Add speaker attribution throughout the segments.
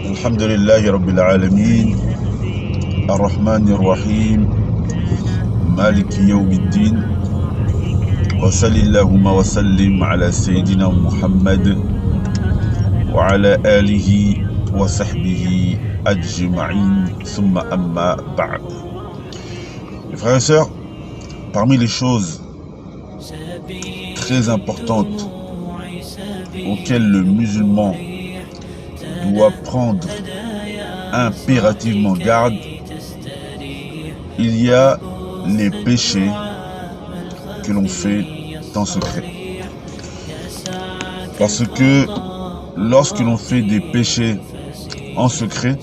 Speaker 1: الحمد لله رب العالمين الرحمن الرحيم مالك يوم الدين وصل اللهم وسلم على سيدنا محمد وعلى آله وصحبه أجمعين ثم أما بعد. Les frères et sœurs, parmi les choses très importantes auxquelles le musulman doit prendre impérativement garde, il y a les péchés que l'on fait en secret. Parce que lorsque l'on fait des péchés en secret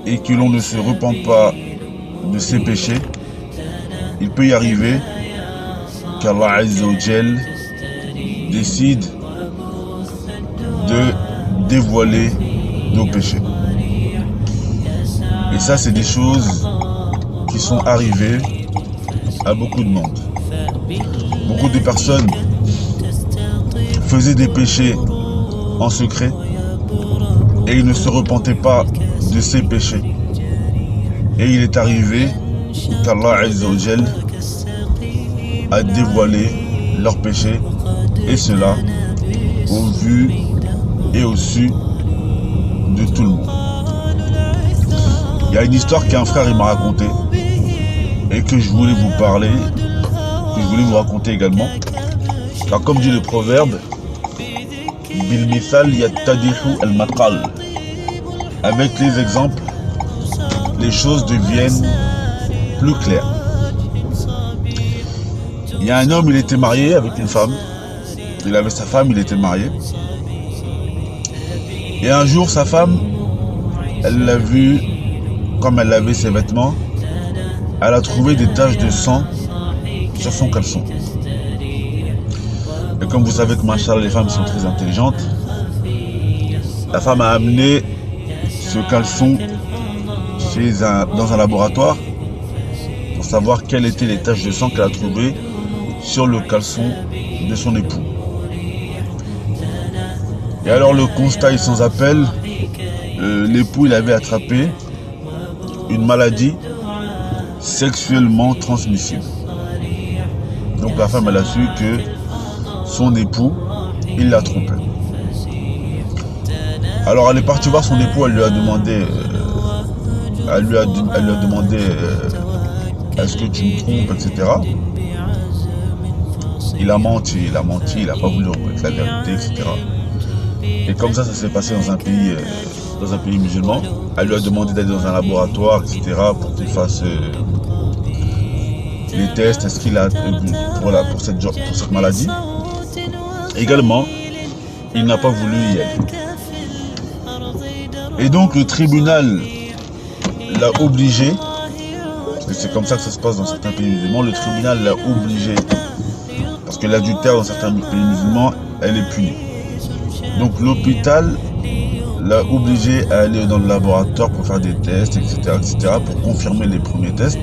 Speaker 1: et que l'on ne se repent pas de ces péchés, il peut y arriver qu'Allah Azza wa Jal décide de dévoiler nos péchés. Et ça, c'est des choses qui sont arrivées à beaucoup de monde. Beaucoup de personnes faisaient des péchés en secret et ils ne se repentaient pas de ces péchés. Et il est arrivé qu'Allah Azza wa Jal a dévoilé leurs péchés, et cela au vu et au su de tout le monde. Il y a une histoire qu'un frère il m'a racontée et que je voulais vous parler, que je voulais vous raconter également. Car comme dit le proverbe, bil mithal yattadihu al maqal. Avec les exemples, les choses deviennent plus claires. Il y a un homme, il était marié avec une femme. Il avait sa femme, il était marié. Et un jour, sa femme, elle l'a vu, comme elle lavait ses vêtements, elle a trouvé des taches de sang sur son caleçon. Et comme vous savez que machallah, les femmes sont très intelligentes, la femme a amené ce caleçon dans un laboratoire pour savoir quelles étaient les taches de sang qu'elle a trouvées sur le caleçon de son époux. Et alors le constat est sans appel, l'époux il avait attrapé une maladie sexuellement transmissible. Donc la femme elle a su que son époux il l'a trompé. Alors elle est partie voir son époux, elle lui a demandé est-ce que tu me trompes, etc. Il a menti, il n'a pas voulu reconnaître la vérité, etc. Et comme ça s'est passé dans un pays musulman. Elle lui a demandé d'aller dans un laboratoire, etc. pour qu'il fasse les tests, est-ce qu'il a pour cette maladie. Également, il n'a pas voulu y aller. Et donc le tribunal l'a obligé, parce que c'est comme ça que ça se passe dans certains pays musulmans, le tribunal l'a obligé, parce que l'adultère dans certains pays musulmans, elle est punie. Donc l'hôpital l'a obligé à aller dans le laboratoire pour faire des tests, etc., pour confirmer les premiers tests.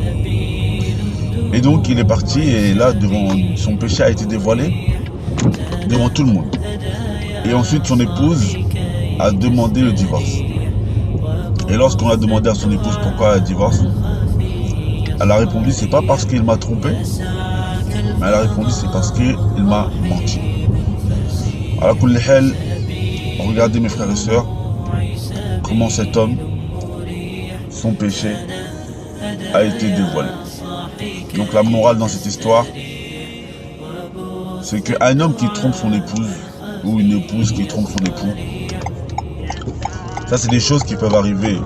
Speaker 1: Et donc il est parti, et là, son péché a été dévoilé devant tout le monde. Et ensuite son épouse a demandé le divorce. Et lorsqu'on a demandé à son épouse pourquoi elle divorce, elle a répondu c'est pas parce qu'il m'a trompé, mais elle a répondu c'est parce qu'il m'a menti. Alors regardez mes frères et sœurs, comment cet homme, son péché a été dévoilé. Donc la morale dans cette histoire, c'est qu'un homme qui trompe son épouse, ou une épouse qui trompe son époux, ça c'est des choses qui peuvent arriver.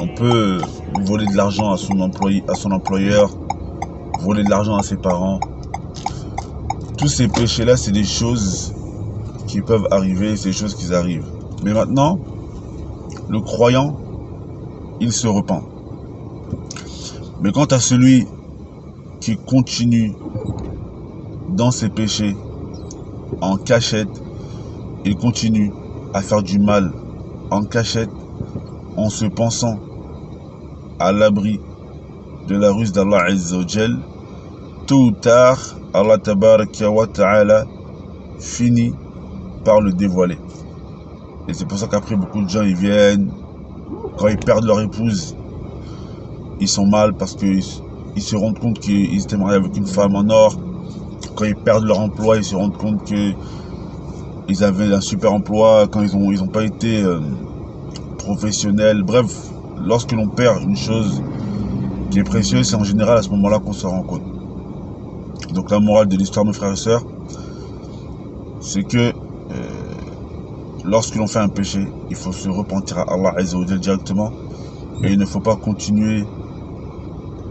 Speaker 1: On peut voler de l'argent à son employeur, voler de l'argent à ses parents. Tous ces péchés-là, c'est des choses qui peuvent arriver, c'est des choses qui arrivent. Mais maintenant, le croyant, il se repent. Mais quant à celui qui continue dans ses péchés, en cachette, il continue à faire du mal en cachette, en se pensant à l'abri de la ruse d'Allah Azza wa Jal, tôt ou tard, Allah Tabaraka wa Ta'ala finit par le dévoiler. Et c'est pour ça qu'après, beaucoup de gens, ils viennent, quand ils perdent leur épouse, ils sont mal parce qu'ils se rendent compte qu'ils étaient mariés avec une femme en or. Quand ils perdent leur emploi, ils se rendent compte qu'ils avaient un super emploi, quand ils ont pas été professionnels. Bref, lorsque l'on perd une chose qui est précieuse, c'est en général à ce moment-là qu'on se rend compte. Donc la morale de l'histoire, mes frères et sœurs, c'est que lorsque l'on fait un péché, il faut se repentir à Allah Azza wa Jal directement, et il ne faut pas continuer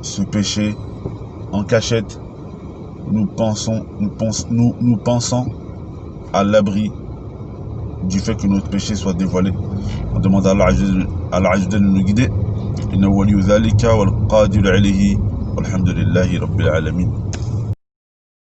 Speaker 1: ce péché en cachette. Nous pensons à l'abri du fait que notre péché soit dévoilé. On demande à Allah Azza wa Jal de nous guider. Inna waliyu dhalika wal qadiru alayhi walhamdulillahi rabbil alamin.